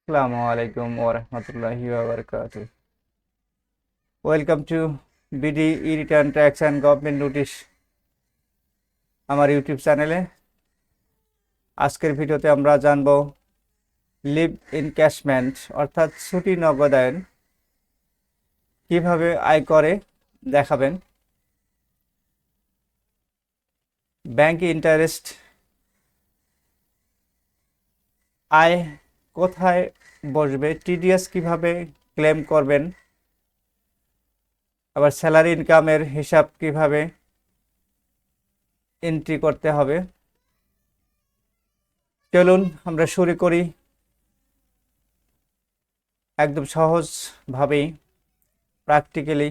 আসসালামু আলাইকুম ওয়া রাহমাতুল্লাহি ওয়া বারাকাতুহু। Welcome to BD E return tax and government notice আমার ইউটিউব চ্যানেলে। আজকের ভিডিওতে আমরা জানব লিভ ইনক্যাশমেন্ট অর্থাৎ ছুটি নগদায়ন কিভাবে আয়করে দেখাবেন, ব্যাংক ইন্টারেস্ট আয় কোথায় বসবে, টিডিএস কিভাবে ক্লেম করবেন, আবার স্যালারি ইনকামের হিসাব কিভাবে এন্ট্রি করতে হবে। চলুন আমরা শুরু করি একদম সহজভাবেই, প্র্যাকটিক্যালি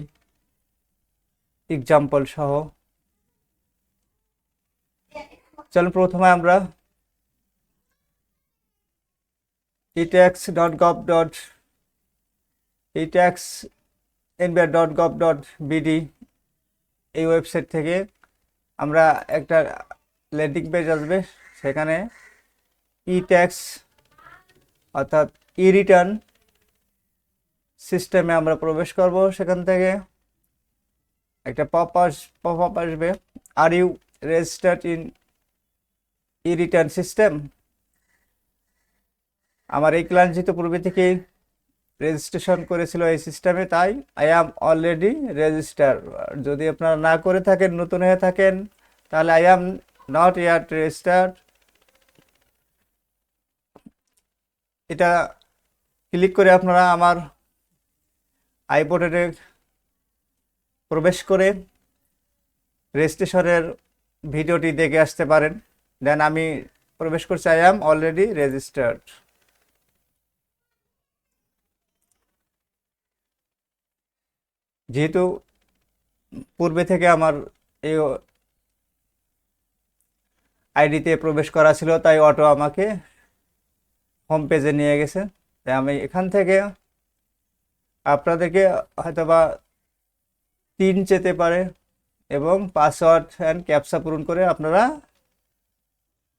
এক্সাম্পল সহ। চলুন প্রথমে আমরা etax.gov.bd এই ওয়েবসাইট থেকে আমরা একটা ল্যান্ডিং পেজ আসবে, সেখানে ই ট্যাক্স অর্থাৎ ই রিটার্ন সিস্টেমে আমরা প্রবেশ করব। সেখান থেকে একটা পপ আপ আসবে, are you registered in e return system. আমার এই ক্লায়েন্ট যেহেতু পূর্বে থেকেই রেজিস্ট্রেশন করেছিল এই সিস্টেমে, তাই আই অ্যাম অলরেডি রেজিস্টার। যদি আপনারা না করে থাকেন, নতুন হয়ে থাকেন, তাহলে I am not yacht registered, এটা ক্লিক করে আপনারা আমার আই পোর্টালে প্রবেশ করে রেজিস্ট্রেশনের ভিডিওটি দেখে আসতে পারেন। দেন আমি প্রবেশ করছি আই অ্যাম অলরেডি রেজিস্টার্ড। যেহেতু পূর্বে থেকে আমার এই আইডিতে প্রবেশ করা ছিল, তাই অটো আমাকে হোম পেজে নিয়ে গেছে। তাই আমি এখান থেকে আপনাদেরকে হয়তোবা 3 যেতে পারে এবং পাসওয়ার্ড অ্যান্ড ক্যাপচা পূরণ করে আপনারা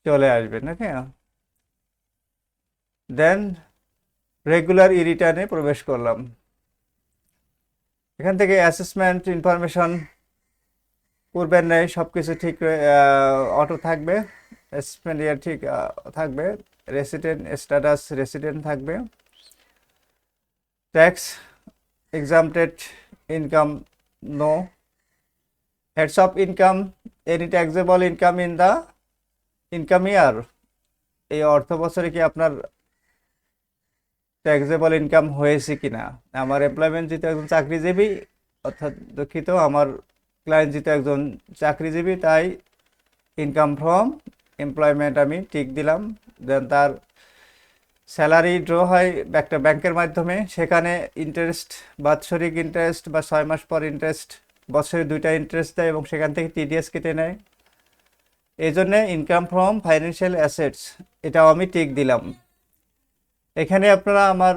চলে আসবেন। ওকে, দেন রেগুলার ই রিটার্নে প্রবেশ করলাম। এখান থেকে অ্যাসেসমেন্ট ইনফরমেশন পূর্বের নেই, সব কিছু ঠিক অটো থাকবে, অ্যাসেসমেন্ট ইয়ার ঠিক থাকবে, রেসিডেন্ট স্ট্যাটাস রেসিডেন্ট থাকবে, tax exempted income no, heads of income any taxable income in the income year, এই অর্থ বছরে কি আপনার ট্যাক্সেবল ইনকাম হয়েছে কিনা। আমার এমপ্লয়মেন্ট যেহেতু একজন চাকরিজীবী, অর্থাৎ দুঃখিত, আমার ক্লায়েন্ট যেহেতু একজন চাকরিজীবী, তাই ইনকাম ফ্রম এমপ্লয়মেন্ট আমি টিক দিলাম। দেন তার স্যালারি ড্র হয় একটা ব্যাংকের মাধ্যমে, সেখানে ইন্টারেস্ট, বাৎসরিক ইন্টারেস্ট বা 6 মাস পর ইন্টারেস্ট, বছরে 2টা ইন্টারেস্ট দেয় এবং সেখান থেকে টিডিএস কেটে নেয়। এই জন্যে ইনকাম ফ্রম ফাইন্যান্সিয়াল অ্যাসেটস এটাও আমি টিক দিলাম। এখানে আপনারা আমার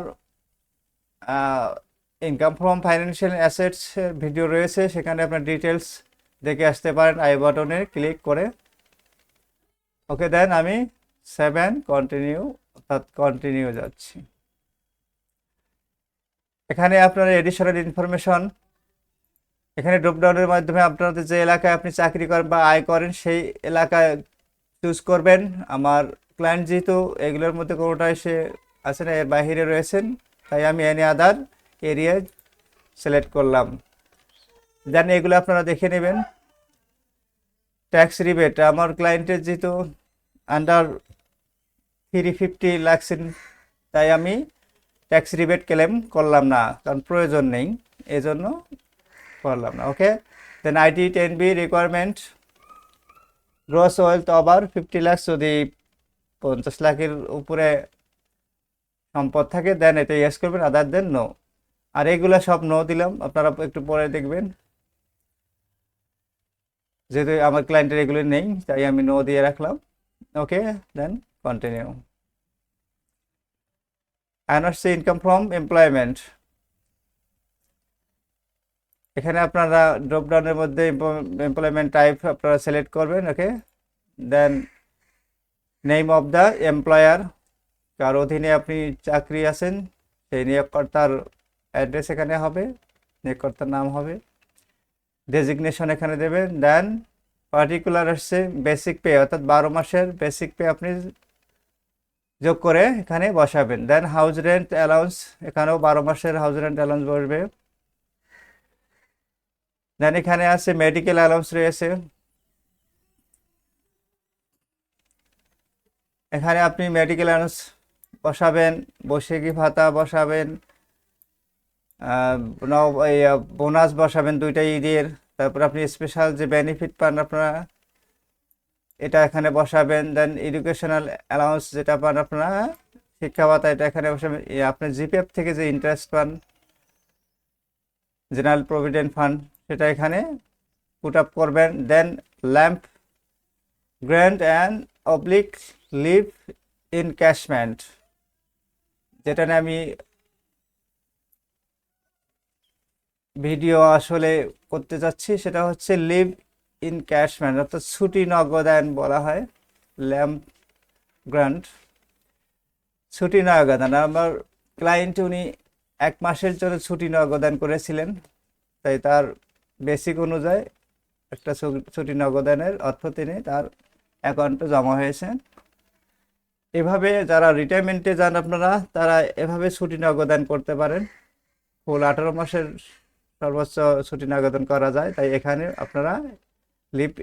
income from financial assets video রয়েছে, সেখানে আপনার ডিটেলস দেখে আসতে পারেন আই বাটনে ক্লিক করে। ওকে, দেন আমি 7 কন্টিনিউ অর্থাৎ কন্টিনিউ যাচ্ছি। এখানে আপনার এডিশনাল ইনফরমেশন, এখানে ড্রপডাউনের মাধ্যমে আপনাদের যে এলাকায় আপনি চাকরি করেন বা আয় করেন সেই এলাকায় চুজ করবেন। আমার ক্লায়েন্ট যেহেতু এগুলোর মধ্যে কোনোটাই সে আছে না, এর বাইরে রয়েছেন, তাই আমি এনি আদার এরিয়া সিলেক্ট করলাম। দেন এগুলো আপনারা দেখে নেবেন। ট্যাক্স রিবেট, আমার ক্লায়েন্টের যেহেতু আন্ডার 350 লাখ, তাই আমি ট্যাক্স রিবেট ক্লেম করলাম না, কারণ প্রয়োজন নেই, এজন্য করলাম না। Okay, then IT 10B requirement, gross wealth over 50 lakh, যদি 50 লাখের উপরে সম্পদ থাকে দেন এটা ইয়েস করবেন, আদার দেন নো। আর এগুলো সব নো দিলাম, আপনারা একটু পরে দেখবেন। যেহেতু আমার ক্লায়েন্টের এগুলো নেই, তাই আমি নো দিয়ে রাখলাম। Okay, then continue. NRC income from employment, এখানে আপনারা ড্রপডাউনের মধ্যে এমপ্লয়মেন্ট টাইপ আপনারা সিলেক্ট করবেন। Okay, then name of the employer, কার অধীনে আপনি চাকরি আছেন সেই নিয়োগকর্তার অ্যাড্রেস এখানে হবে, নিয়োগকর্তার নাম হবে, ডেজিগনেশন এখানে দেবেন। দেন পার্টিকুলার আসছে বেসিক পে, অর্থাৎ 12 মাসের বেসিক পে আপনি যোগ করে এখানে বসাবেন। দেন হাউস রেন্ট অ্যালাউন্স, এখানেও 12 মাসের হাউস রেন্ট অ্যালাউন্স বসবে। দেন এখানে আছে মেডিকেল অ্যালাউন্স রয়েছে, এখানে আপনি মেডিকেল অ্যালাউন্স বসাবেন, বৈশাখী ভাতা বসাবেন, বোনাস বসাবেন দুইটা ঈদের। তারপর আপনি স্পেশাল যে বেনিফিট পান আপনারা এটা এখানে বসাবেন। দেন এডুকেশনাল অ্যালাউন্স যেটা পান আপনারা, শিক্ষা ভাতা, এটা এখানে বসাবেন। আপনার জিপিএফ থেকে যে ইন্টারেস্ট পান, জেনারেল প্রভিডেন্ট ফান্ড, সেটা এখানে পুট আপ করবেন। Then lump grant and oblique leave encashment, যেটা নিয়ে আমি ভিডিও আসলে করতে যাচ্ছি, সেটা হচ্ছে লিভ ইনক্যাশমেন্ট, অর্থাৎ ছুটি নগদায়ন বলা হয়। ল্যাম্প গ্রান্ট, ছুটি নগদায়ন। আমার ক্লায়েন্ট উনি 1 মাসের জন্য ছুটি নগদায়ন করেছিলেন, তাই তার বেসিক অনুযায়ী একটা ছুটি নগদায়নের অর্থ তিনি তার অ্যাকাউন্টে জমা হয়েছে। এভাবে যারা রিটায়ারমেন্টে যান আপনারা, তারা এভাবে ছুটি নগদায়ন করতে পারেন। ফুল 18 মাসের সর্বোচ্চ ছুটি নগদায়ন করা যায়, তাই এখানে আপনারা লিভ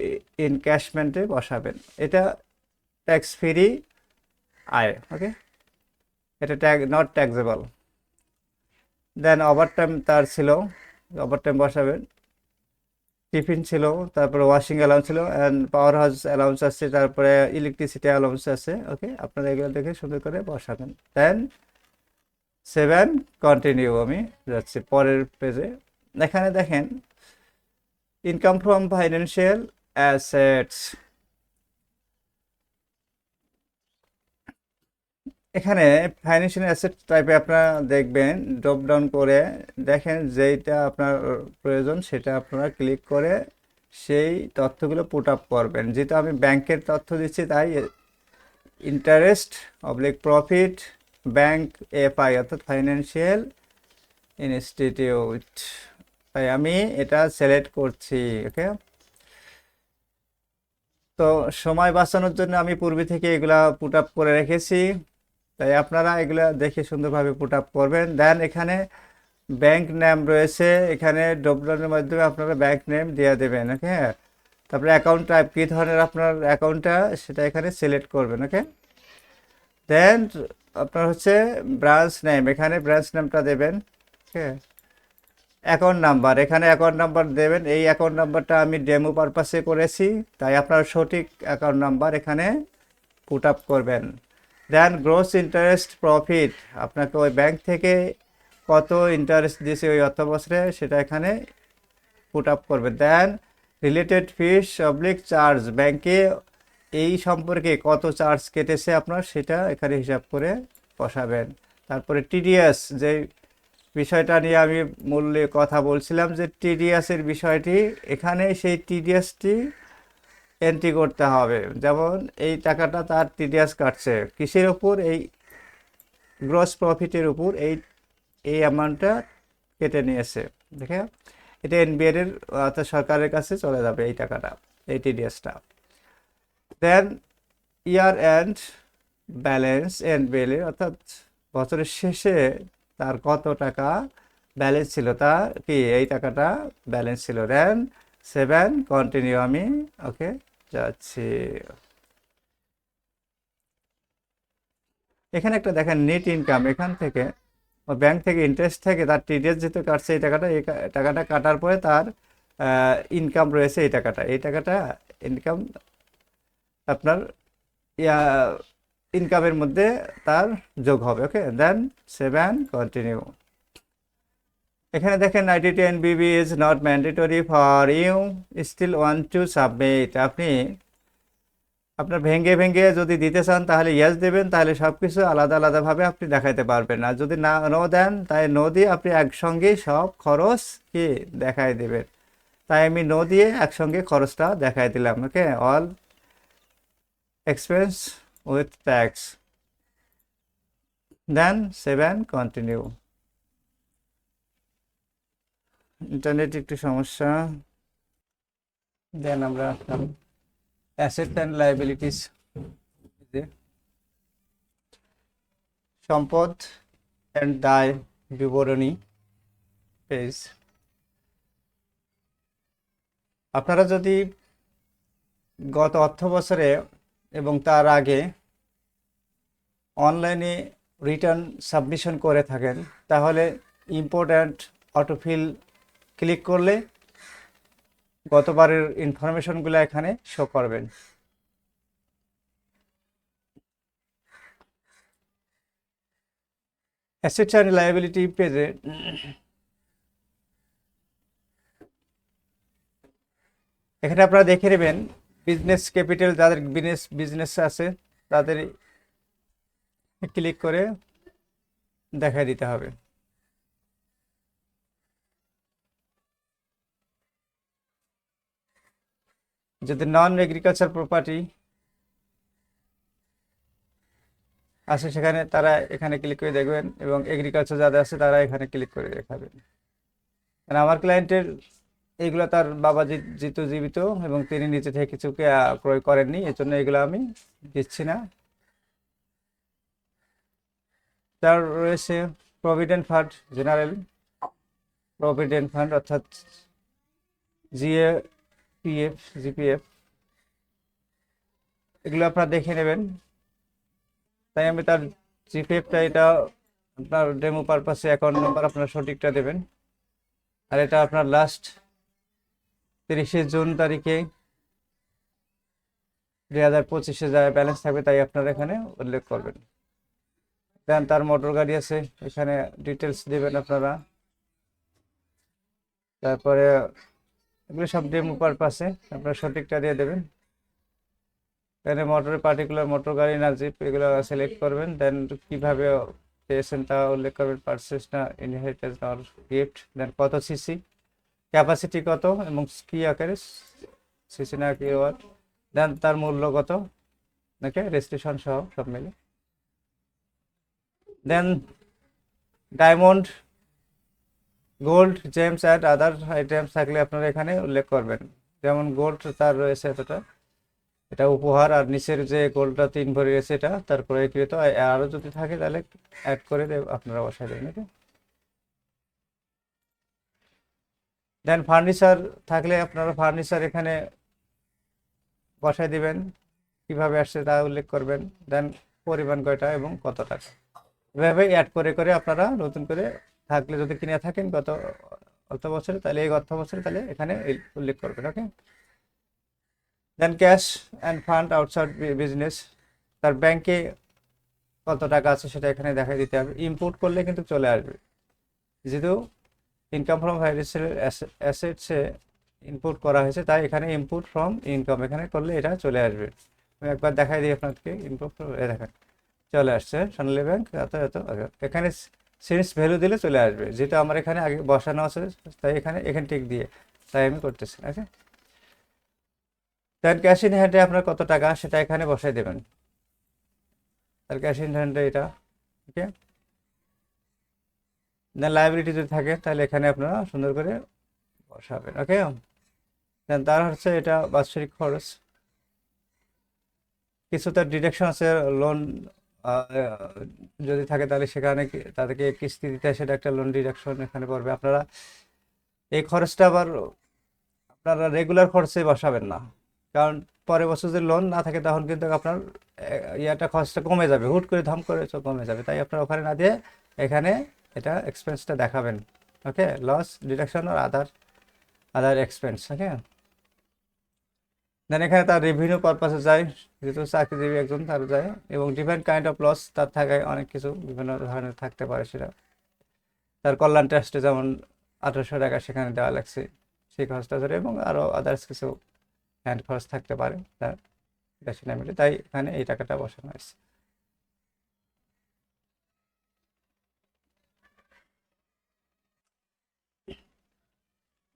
ইনক্যাশমেন্টে বসাবেন। এটা ট্যাক্স ফ্রি আয়, ওকে, এটা নট ট্যাক্সেবল। দেন ওভারটাইম তার ছিল, ওভারটাইম বসাবেন। টিফিন ছিল, তারপরে ওয়াশিং অ্যালাউন্স ছিল, অ্যান্ড পাওয়ার হাউস অ্যালাউন্স আছে, তারপরে ইলেকট্রিসিটি অ্যালাউন্স আছে, ওকে, আপনারা এগুলো দেখে সুন্দর করে বসাবেন। দেন 7 কন্টিনিউ, আমি যাচ্ছি পরের পেজে। এখানে দেখেন ইনকাম ফ্রম ফাইন্যান্সিয়াল অ্যাসেটস, এখানে ফাইন্যান্সিয়াল অ্যাসেট টাইপে আপনারা দেখবেন, ড্রপ ডাউন করে দেখেন যেইটা আপনার প্রয়োজন সেটা আপনারা ক্লিক করে সেই তথ্যগুলো পুট আপ করবেন। যেহেতু আমি ব্যাংকের তথ্য দিচ্ছি, তাই interest oblique profit bank FI, অর্থাৎ ফাইন্যান্সিয়াল ইনস্টিটিউট, তাই আমি এটা সিলেক্ট করছি, ওকে। তো সময় বাঁচানোর জন্য আমি পূর্বে থেকে এগুলা পুট আপ করে রেখেছি, তাই আপনারা এগুলা দেখে সুন্দরভাবে পুট আপ করবেন। দেন এখানে ব্যাংক নেম রয়েছে, এখানে ড্রপডাউনের মাধ্যমে আপনারা ব্যাংক নেম দিয়ে দেবেন, ওকে। তারপরে অ্যাকাউন্ট টাইপ, কী ধরনের আপনার অ্যাকাউন্টটা সেটা এখানে সিলেক্ট করবেন, ওকে। দেন আপনার হচ্ছে ব্রাঞ্চ নেম, এখানে ব্রাঞ্চ নেমটা দেবেন, ওকে। অ্যাকাউন্ট নাম্বার, এখানে অ্যাকাউন্ট নাম্বার দেবেন। এই অ্যাকাউন্ট নাম্বারটা আমি ডেমো পারপাসে করেছি, তাই আপনার সঠিক অ্যাকাউন্ট নাম্বার এখানে পুট আপ করবেন। দেন গ্রোস ইন্টারেস্ট প্রফিট, আপনাকে ওই ব্যাংক থেকে কত ইন্টারেস্ট দিয়েছে ওই অর্থ বছরে সেটা এখানে পুট আপ করবেন। দেন রিলেটেড ফিস অবলিক চার্জ, ব্যাংকে এই সম্পর্কে কত চার্জ কেটেছে আপনার সেটা এখানে হিসাব করে বসাবেন। তারপরে টিডিএস, যে বিষয়টা নিয়ে আমি মূল্যে কথা বলছিলাম, যে টিডিএসের বিষয়টি, এখানে সেই টিডিএসটি এন্ট্রি করতে হবে। যেমন এই টাকাটা তার টিডিএস কাটছে কিসের উপর, এই গ্রস প্রফিটের উপর এই অ্যামাউন্টটা কেটে নিয়েছে, দেখে এটা এনবিআর এর অর্থাৎ সরকারের কাছে চলে যাবে এই টাকাটা, এই টিডিএসটা। দেন ইয়ার এন্ড ব্যালেন্স, এন্ড বিল, অর্থাৎ বছরের শেষে তার কত টাকা ব্যালেন্স ছিল, তা কি এই টাকাটা ব্যালেন্স ছিল। দেন 7 কন্টিনিউ, আমি ওকে যাচ্ছি। এখানে একটা দেখেন নেট ইনকাম, এখান থেকে ব্যাংক থেকে ইন্টারেস্ট থেকে তার টিডিএস যেহেতু কাটছে, এই টাকাটা কাটার পরে তার ইনকাম রয়েছে, এই টাকাটা ইনকাম আপনার ইনকামের মধ্যে তার যোগ হবে, ওকে। দেন 7 কন্টিনিউ। এখানে দেখেন 92 NBB is not mandatory for you, still want to submit, আপনি আপনার ভেঙে ভেঙে যদি দিতে চান তাহলে ইয়েস দেবেন, তাহলে সব কিছু আলাদা আলাদাভাবে আপনি দেখাইতে পারবেন। আর যদি না নো দেন, তাই নো দিয়ে আপনি একসঙ্গেই সব খরচ কি দেখাই দেবেন, তাই আমি নো দিয়ে একসঙ্গে খরচটা দেখাই দিলাম, okay. All expense with tax, then save and continue. Internet একটু সমস্যা। দেন আমরা অ্যাসেট অ্যান্ড লাইবিলিটিস, সম্পদ অ্যান্ড দায় বিবরণী পেজ। আপনারা যদি গত অর্থ বছরে এবং তার আগে অনলাইনে রিটার্ন সাবমিশন করে থাকেন, তাহলে ইম্পোর্ট্যান্ট অটোফিল ক্লিক করলে গতবারের ইনফরমেশনগুলো এখানে শো করবেন। অ্যাসেট অ্যান্ড লায়াবিলিটি পেজে এখানে আপনারা দেখে নেবেন বিজনেস ক্যাপিটাল, যাদের বিজনেস আছে তাদের ক্লিক করে দেখা দিতে হবে। যদি নন এগ্রিকালচার প্রপার্টি আছে সেখানে তারা এখানে ক্লিক করে দেখবেন, এবং এগ্রিকালচার যাদের আছে তারা এখানে ক্লিক করে দেখাবেন। কারণ আমার ক্লায়েন্টের এইগুলো তার বাবা জিতু জীবিত এবং তিনি নিচে থেকে কিছুকে ক্রয় করেননি, এর জন্য এগুলো আমি দিচ্ছি না। তার রয়েছে provident fund, general provident fund অর্থাৎ জিএপিএফ, জিপিএফ, এগুলো আপনারা দেখে নেবেন। তাই আমি তার জিপিএফটা, এটা আপনার ডেমো পারপাসে অ্যাকাউন্ট নাম্বার আপনার সঠিকটা দেবেন। আর এটা আপনার লাস্ট 30শে জুন তারিখে 2025-এ যা ব্যালেন্স থাকবে তাই আপনারা এখানে উল্লেখ করবেন। দেন তার মোটর গাড়ি আছে, এখানে ডিটেলস দেবেন আপনারা। তারপরে এগুলো সব ডেমো পারপাসে আপনারা সঠিকটা দিয়ে দেবেন। এখানে মোটরের পার্টিকুলার মোটর গাড়ি না জিপ এগুলো সিলেক্ট করবেন। দেন কিভাবে পেয়েছেন তা উল্লেখ করবেন, পারচেস না ইনহেরিটেন্স না গিফট। দেন কত সিসি, ক্যাপাসিটি কত এবং কি আকারে, সিসি না কি ওয়াট। দেন তার মূল্য কত, নাকি রেজিস্ট্রেশন সহ সব মিলে। Then diamond, gold, gems and other items থাকলে আপনারা এখানে উল্লেখ করবেন। যেমন গোল্ড তার রয়েছে এতটা, এটা উপহার, আর নিচের যে গোল্ডটা 3 ভরি রয়েছে এটা তার ক্রয়কৃত, আরও যদি থাকে তাহলে অ্যাড করে আপনারা বসাই দেবেন। ওকে। দেন ফার্নিচার থাকলে আপনারা ফার্নিচার এখানে বসাই দিবেন, কিভাবে আসছে তা উল্লেখ করবেন। দেন পরিমাণ কয়টা এবং কত টাকা, এভাবে অ্যাড করে করে আপনারা নতুন করে থাকলে যদি কিনে থাকেন গত অর্থ বছরে, তাহলে এই অর্থ বছরে তাহলে এখানে উল্লেখ করবেন। Okay. Then cash and fund outside business, তার ব্যাংকে কত টাকা আছে সেটা এখানে দেখাই দিতে হবে। ইম্পোর্ট করলে কিন্তু চলে আসবে, যেহেতু ইনকাম ফ্রম ভ্যারিয়েবল অ্যাসেটসে ইনপুট করা হয়েছে, তাই এখানে ইনপুট ফ্রম ইনকাম এখানে করলে এটা চলে আসবে। আমি একবার দেখাই দিই আপনাদেরকে, ইনপুট দেখেন চলে আসছে সোনালী ব্যাংক এত এত। এখানে সিন্স ভ্যালু দিলে চলে আসবে, যেটা আমার এখানে আগে বসানো আছে, তাই এখানে টিক দিয়ে তাই আমি করতেছি। ওকে। দেন ক্যাশ ইন হ্যান্ডে আপনার কত টাকা সেটা এখানে বসাই দেবেন, তার ক্যাশ ইন হ্যান্ডে এটা। ওকে। দেন লাইবিলিটি যদি থাকে তাহলে এখানে আপনারা সুন্দর করে বসাবেন। ওকে। দেন তার হচ্ছে এটা বাৎসরিক খরচ, কিছু তার ডিডাকশন আছে, লোন যদি থাকে তাহলে সেখানে তাদেরকে কিস্তি দিতে হয়, সেটা একটা লোন ডিডাকশন এখানে পড়বে। আপনারা এই খরচটা আবার আপনারা রেগুলার খরচে বসাবেন না, কারণ পরের বছর যদি লোন না থাকে তখন কিন্তু আপনার ইয়াটা খরচটা কমে যাবে, হুট করে ধাম করে কমে যাবে, তাই আপনার ওখানে না দিয়ে এখানে এটা এক্সপেন্সটা দেখাবেন। ওকে। লস ডিডাকশন আর আদার এক্সপেন্স। ওকে। দেন এখানে তার রেভিনিউ পারপাসে যায়, যেহেতু চাকরিজীবী একজন তার যায়, এবং ডিফারেন্ট কাইন্ড অফ লস তার থাকে অনেক কিছু বিভিন্ন ধরনের থাকতে পারে, সেটা তার কল্যাণ ট্রাস্টে যেমন 1800 টাকা সেখানে দেওয়া লাগছে সেই খরচটা ধরে, এবং আরও আদার্স কিছু হ্যান্ড খরচ থাকতে পারে তার বেশি না মিলে, তাই এখানে এই টাকাটা বসানো হয়েছে।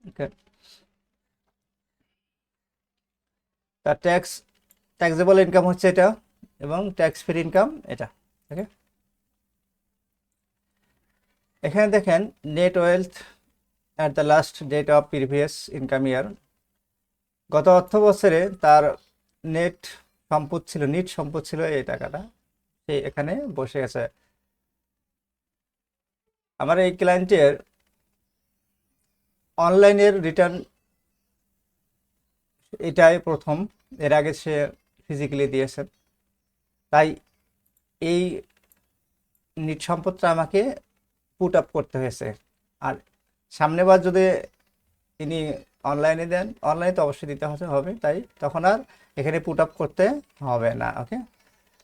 ওকে। তার ট্যাক্সেবল ইনকাম হচ্ছে এটা, এবং ট্যাক্স ফ্রি ইনকাম এটা। ওকে। এখানে দেখেন net wealth at the last date of previous income year, গত অর্থ বছরে তার নেট সম্পদ ছিল, নিট সম্পদ ছিল এই টাকাটা, সে এখানে বসে আছে। আমার এই ক্লায়েন্টের অনলাইনের রিটার্ন এটাই প্রথম, এর আগে সে ফিজিক্যালি দিয়েছেন, তাই এই নিট সম্পদটা আমাকে পুট আপ করতে হয়েছে। আর সামনেবার যদি তিনি অনলাইনে দেন, অনলাইনে তো অবশ্যই দিতে হবে, তাই তখন আর এখানে পুট আপ করতে হবে না। ওকে,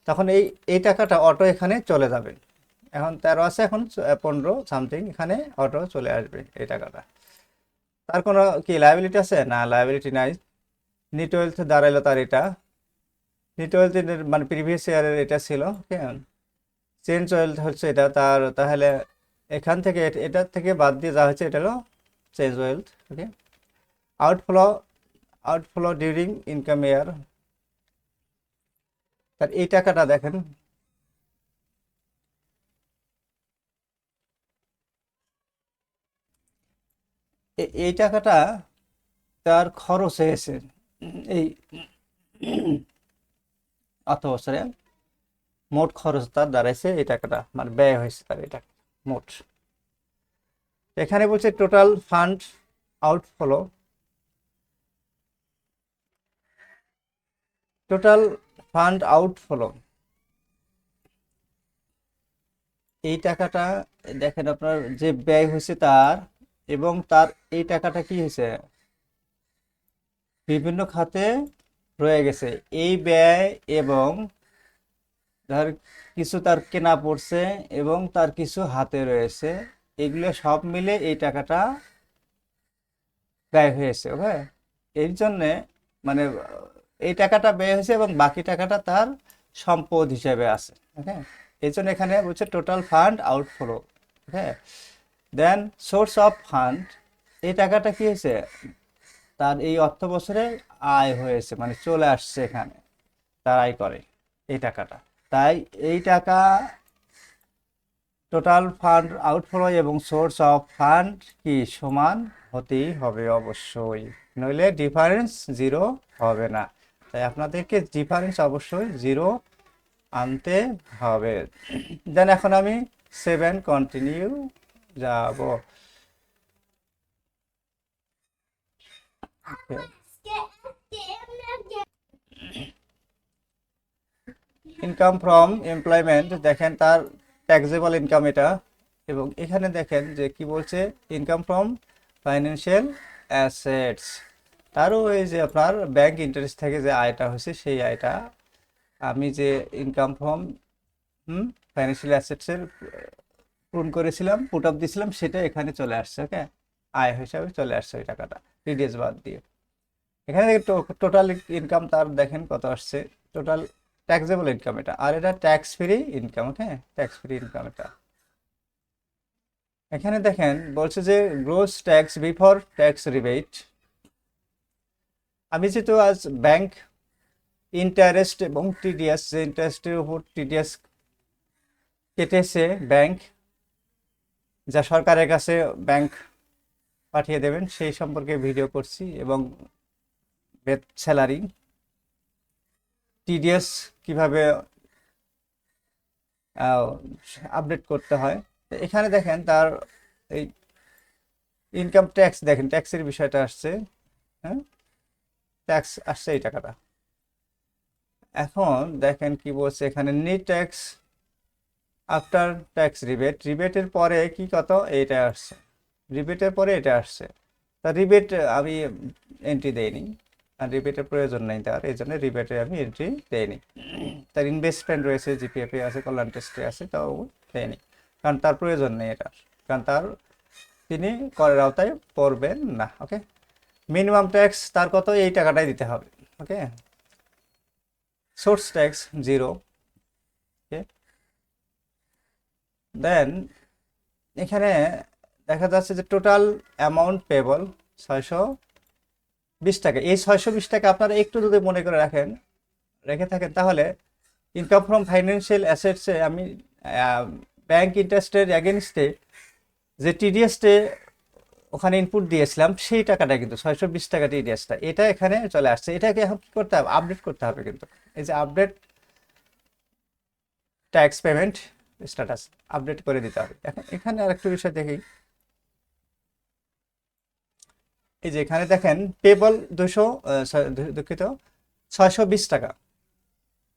তখন এই টাকাটা অটো এখানে চলে যাবে। এখন 13 আছে, এখন 15 সামথিং, এখানে অটো চলে আসবে এই টাকাটা। তার কোনো কি লায়াবিলিটি আছে? না, লায়াবিলিটি নাই। নিট ওয়েলথ দাঁড়াইলো তার এটা, নিট ওয়েলথ মানে প্রিভিয়াস ইয়ারের এটা ছিল। ওকে, চেঞ্জ ওয়েলথ হচ্ছে এটা তার, তাহলে এখান থেকে এটা থেকে বাদ দিয়ে যা হচ্ছে এটা হলো change wealth. Okay, outflow, outflow during income year, তার এই টাকাটা দেখেন, এই টাকাটা তার খরচ হয়েছে এই অর্থ বছরে, মোট খরচ তার দাঁড়াইছে এই টাকাটা, মানে ব্যয় হয়েছে তার এই টাকা মোট। এখানে বলছে total fund outflow, total fund outflow, এই টাকাটা দেখেন আপনার যে ব্যয় হয়েছে তার, এবং তার এই টাকাটা কি হয়েছে বিভিন্ন খাতে রয়ে গেছে এই ব্যয়, এবং ধর কিছু তার কেনা পড়ছে এবং তার কিছু হাতে রয়েছে, এগুলো সব মিলে এই টাকাটা ব্যয় হয়েছে। ওকে, এর জন্যে মানে এই টাকাটা ব্যয় হয়েছে এবং বাকি টাকাটা তার সম্পদ হিসেবে আছে। ওকে, এই জন্য এখানে বলছে টোটাল ফান্ড আউটফ্লো। হ্যাঁ, দেন সোর্স অফ ফান্ড, এই টাকাটা কি হয়েছে তার এই অর্থ বছরে আয় হয়েছে, মানে চলে আসছে এখানে, তার আয় করে এই টাকাটা। তাই এই টাকা টোটাল ফান্ড আউটফ্লো এবং সোর্স অফ ফান্ড কি সমান হতেই হবে অবশ্যই, নইলে ডিফারেন্স জিরো হবে না। তাই আপনাদেরকে ডিফারেন্স অবশ্যই জিরো আনতে হবে। দেন এখন আমি 7 কন্টিনিউ যাব। ইনকাম ফ্রম এমপ্লয়মেন্ট, দেখেন তার ট্যাক্সেবল ইনকাম এটা, এবং এখানে দেখেন যে কি বলছে ইনকাম ফ্রম ফাইন্যান্সিয়াল অ্যাসেটস, তারও এই যে আপনার ব্যাংক ইন্টারেস্ট থেকে যে আয়টা হয়েছে সেই আয়টা আমি যে ইনকাম ফ্রম ফাইন্যান্সিয়াল অ্যাসেটসের পূরণ করেছিলাম, পুট আপ দিয়েছিলাম, সেটা এখানে চলে আসছে। ওকে, আয় হিসাবে চলে আসছে ওই টাকাটা টিডিএস বাদ দিয়ে। এখানে টোটাল ইনকাম তার দেখেন কত আসছে, টোটাল ট্যাক্সেবল ইনকাম এটা, আর এটা ট্যাক্স ফ্রি ইনকাম। ওকে, ট্যাক্স ফ্রি ইনকাম এটা। এখানে দেখেন বলছে যে gross tax before tax rebate, আমি যেহেতু আজ ব্যাংক ইন্টারেস্ট এবং টিডিএস, যে ইন্টারেস্টের উপর টিডিএস কেটেছে ব্যাংক, যা সরকারের কাছে ব্যাংক পাঠিয়ে দেবেন, সেই সম্পর্কে ভিডিও করছি, এবং বেত স্যালারি টিডিএস কিভাবে আপডেট করতে হয়। এখানে দেখেন তার এই ইনকাম ট্যাক্স, দেখেন ট্যাক্সের বিষয়টা আসছে। হ্যাঁ, ট্যাক্স আসছে এই টাকাটা। এখন দেখেন কি বলছে এখানে, net tax after tax rebate, রিবেটের পরে কি কত এইটা আসছে, রিবেটের পরে এটা আসছে। তা রিবেট আমি এন্ট্রি দেইনি, আর রিবেটের প্রয়োজন নেই তার, এই জন্য রিবেটে আমি এন্ট্রি দেইনি। তার ইনভেস্টমেন্ট রয়েছে, জিপিএফে আছে, কল্যাণ টেস্টে আছে, তাও দেয়নি, কারণ তার প্রয়োজন নেই এটা, কারণ তার তিনি করের আওতায় পড়বেন না। ওকে, মিনিমাম ট্যাক্স তার কত, এই টাকাটাই দিতে হবে। ওকে, সোর্স ট্যাক্স জিরো। ওকে, দেন এখানে দেখা যাচ্ছে যে টোটাল অ্যামাউন্ট পেবল 620 টাকা। এই 620 টাকা আপনারা একটু যদি মনে করে রেখে থাকেন, তাহলে ইনকাম ফ্রম ফাইন্যান্সিয়াল অ্যাসেটসে আমি ব্যাংক ইন্টারেস্টের এগেনস্টে যে টিডিএসটে ওখানে ইনপুট দিয়েছিলাম সেই টাকাটা কিন্তু 620 টাকা টিডিএসটা এটা এখানে চলে আসছে। এটাকে এখন কি করতে হবে, আপডেট করতে হবে। কিন্তু এই যে update tax payment status update করে দিতে হবে। এখন এখানে আরেকটু বিষয় দেখি, এই যে এখানে দেখেন পেবল 200 দুঃখিত 620 টাকা।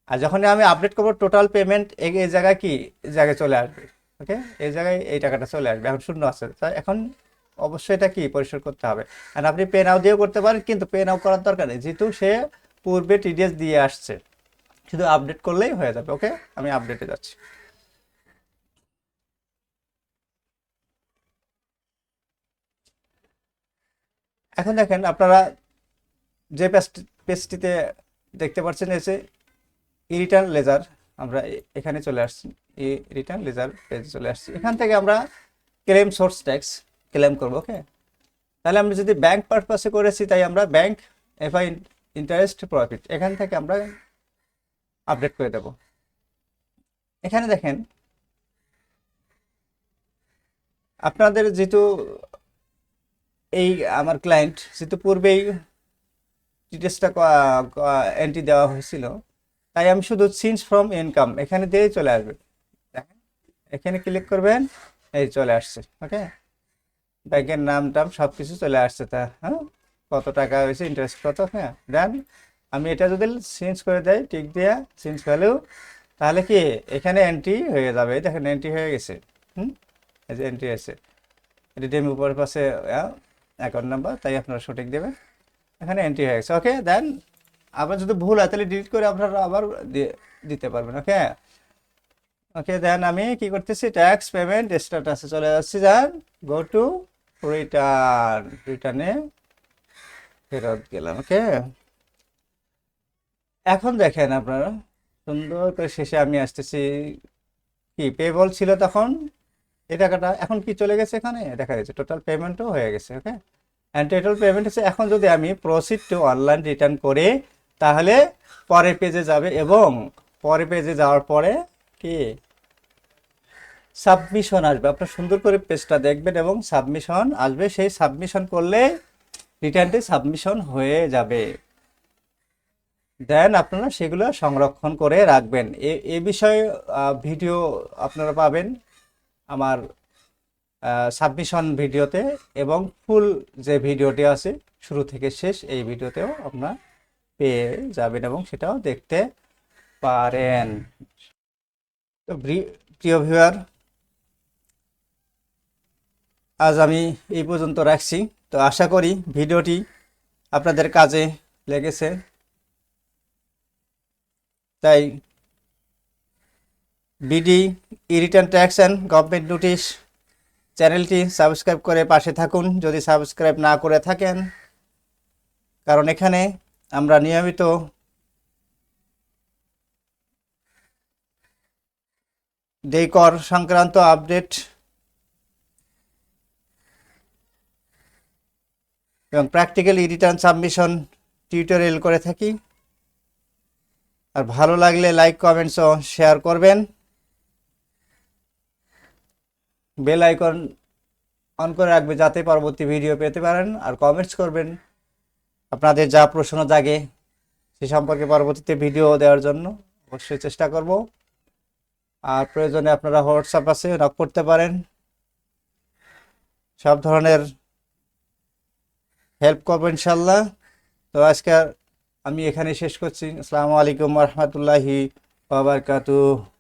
আর যখন আমি আপডেট করবো টোটাল পেমেন্ট এই জায়গায় কি, এই জায়গায় চলে আসবে। ওকে, এই জায়গায় এই টাকাটা চলে আসবে, এখন শূন্য আছে। তাই এখন অবশ্যই এটা কি পরিশোধ করতে হবে। আর আপনি পে নাও দিয়েও করতে পারেন, কিন্তু পে নাও করার দরকার নেই, যেহেতু সে পূর্বে টিডিএস দিয়ে আসছে, শুধু আপডেট করলেই হয়ে যাবে। ওকে, আমি আপডেটে যাচ্ছি। এখন দেখেন আপনারা যে পেজটিতে দেখতে পাচ্ছেন এসে ই রিটার্ন লেজার, আমরা এখানে চলে আসছি, ই রিটার্ন লেজার পেজে চলে আসছি। এখান থেকে আমরা ক্লেম সোর্স ট্যাক্স ক্লেম করবো। ওকে, তাহলে আমরা যদি ব্যাংক পারপাসে করেছি, তাই আমরা ব্যাংক এফআই ইন্টারেস্ট প্রফিট এখান থেকে আমরা আপডেট করে দেব। এখানে দেখেন আপনাদের যেহেতু এই আমার ক্লায়েন্ট যেহেতু পূর্বেই ডিটেলসটা এন্ট্রি দেওয়া হয়েছিল, তাই আমি শুধু চেঞ্জ ফ্রম ইনকাম এখানে দিয়েই চলে আসবে। দেখেন এখানে ক্লিক করবেন, এই চলে আসছে। ওকে, ব্যাংকের নাম টাম সব কিছু চলে আসছে। তা হ্যাঁ, কত টাকা হয়েছে, ইন্টারেস্ট কত। হ্যাঁ দেন আমি এটা যদি চেঞ্জ করে দেয়, টিক দেয়া চেঞ্জ ভ্যালু, তাহলে কি এখানে এন্ট্রি হয়ে যাবে। দেখেন এন্ট্রি হয়ে গেছে। এই যে এন্ট্রি আছে, রিডিম উপর পাশে অ্যাকাউন্ট নাম্বার, তাই আপনারা সঠিক দেবেন। এখানে এন্ট্রি হয়ে গেছে। ওকে, দেন আবার যদি ভুল হয় তাহলে ডিলিট করে আপনারা আবার দিতে পারবেন। ওকে, ওকে দেন আমি কি করতেছি, ট্যাক্স পেমেন্ট স্ট্যাটাসে চলে যাচ্ছি। দেন গো টু রিটার্ন, রিটার্নে ফেরত গেলাম। ওকে, এখন দেখেন আপনারা সুন্দর করে শেষে আমি আসতেছি, কি পেবল ছিল তখন এই টাকাটা, এখন কি চলে গেছে, এখানে দেখা যাচ্ছে টোটাল পেমেন্টও হয়ে গেছে। ওকে, অ্যান্ড টোটাল পেমেন্ট হচ্ছে। এখন যদি আমি প্রসিড টু অনলাইন রিটার্ন করি, তাহলে পরের পেজে যাবে, এবং পরের পেজে যাওয়ার পরে কি সাবমিশন আসবে। আপনার সুন্দর করে পেজটা দেখবেন এবং সাবমিশন আসবে, সেই সাবমিশন করলে রিটার্নটি সাবমিশন হয়ে যাবে। দেন আপনারা সেগুলো সংরক্ষণ করে রাখবেন। এ বিষয়ে ভিডিও আপনারা পাবেন আমার সাবমিশন ভিডিওতে, এবং ফুল যে ভিডিওটি আছে শুরু থেকে শেষ, এই ভিডিওতেও আপনারা পেয়ে যাবেন এবং সেটাও দেখতে পারেন। তো প্রিয় ভিউয়ার, আজ আমি এই পর্যন্ত রাখছি। তো আশা করি ভিডিওটি আপনাদের কাজে লেগেছে। তাই BD E return tax and government notice চ্যানেলটি সাবস্ক্রাইব করে পাশে থাকুন যদি সাবস্ক্রাইব না করে থাকেন, কারণ এখানে আমরা নিয়মিত কর সংক্রান্ত আপডেট এবং প্র্যাকটিক্যাল ই রিটার্ন সাবমিশন টিউটোরিয়াল করে থাকি। আর ভালো লাগলে লাইক কমেন্টস ও শেয়ার করবেন। বেল আইকন অন করে রাখবে যাতে পরবর্তী ভিডিও পেতে পারেন, আর কমেন্টস করবেন আপনাদের যা প্রশ্ন জাগে সে সম্পর্কে পরবর্তীতে ভিডিও দেওয়ার জন্য অবশ্যই চেষ্টা করব। আর প্রয়োজনে আপনারা হোয়াটসঅ্যাপ আছে, নক করতে পারেন, সব ধরনের হেল্প করবো ইনশাল্লাহ। তো আজকে আমি এখানে শেষ করছি। আসসালামু আলাইকুম ওয়া রাহমাতুল্লাহি ওয়া বারাকাতুহু।